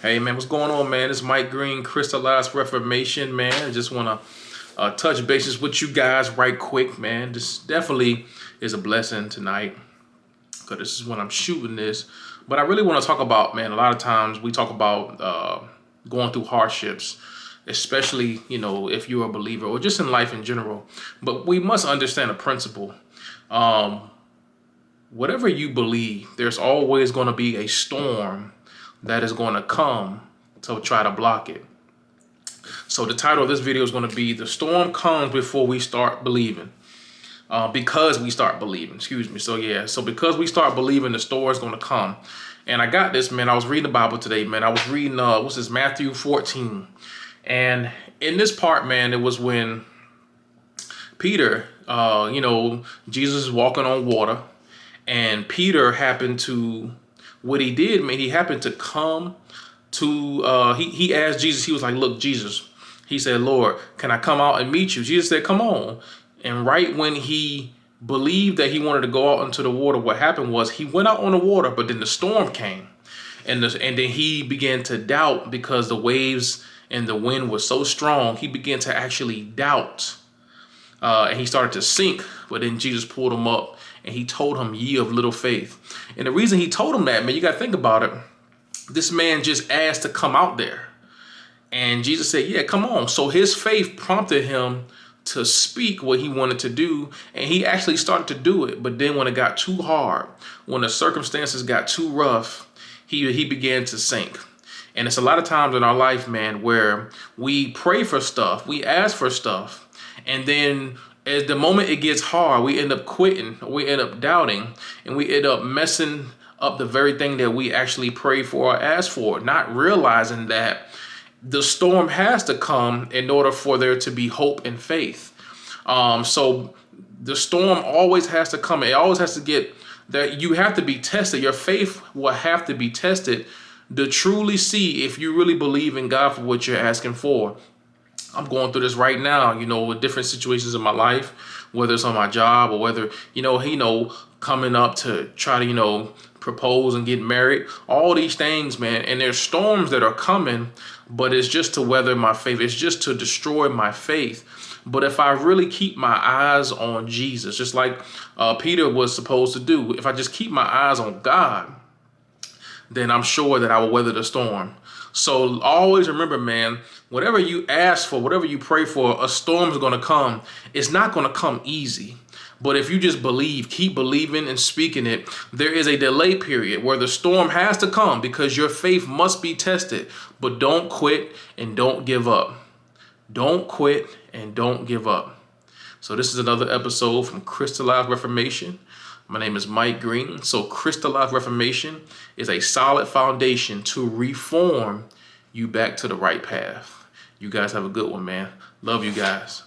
Hey man, what's going on, man? It's Mike Green, Crystallized Reformation, man. I just want to touch bases with you guys right quick, man. This definitely is a blessing tonight because this is when I'm shooting this. But I really want to talk about, man, a lot of times we talk about going through hardships, especially, if you're a believer or just in life in general. But we must understand a principle. Whatever you believe, there's always going to be a storm that is going to come to try to block it. So the title of this video is going to be "The Storm Comes Before We Start Believing." Because we start believing, excuse me. So because we start believing, the storm is going to come. And I got this, man. I was reading the Bible today, man. I was reading, Matthew 14. And in this part, man, it was when Peter, Jesus is walking on water. And Peter happened to, what he did, man, he happened to come to, he asked Jesus, he was like, "Look, Jesus," he said, "Lord, can I come out and meet you?" Jesus said, "Come on." And right when he believed that he wanted to go out into the water, what happened was he went out on the water, but then the storm came. And then he began to doubt because the waves and the wind was so strong, he began to actually doubt. And he started to sink, but then Jesus pulled him up and he told him, "Ye of little faith." And the reason he told him that, man, you got to think about it. This man just asked to come out there. And Jesus said, "Yeah, come on." So his faith prompted him to speak what he wanted to do. And he actually started to do it. But then when it got too hard, when the circumstances got too rough, he began to sink. And it's a lot of times in our life, man, where we pray for stuff, we ask for stuff, and then as the moment it gets hard, we end up quitting, we end up doubting, and we end up messing up the very thing that we actually pray for or ask for, not realizing that the storm has to come in order for there to be hope and faith. So the storm always has to come. It always has to get that. You have to be tested. Your faith will have to be tested to truly see if you really believe in God for what you're asking for. I'm going through this right now, with different situations in my life, whether it's on my job or whether, coming up to try to, propose and get married, all these things, man. And there's storms that are coming, but it's just to weather my faith. It's just to destroy my faith. But if I really keep my eyes on Jesus, just like Peter was supposed to do, if I just keep my eyes on God, then I'm sure that I will weather the storm. So always remember, man, whatever you ask for, whatever you pray for, a storm is going to come. It's not going to come easy. But if you just believe, keep believing and speaking it, there is a delay period where the storm has to come because your faith must be tested. But don't quit and don't give up. Don't quit and don't give up. So this is another episode from Crystallized Reformation. My name is Mike Green. So Crystallized Reformation is a solid foundation to reform you back to the right path. You guys have a good one, man. Love you guys.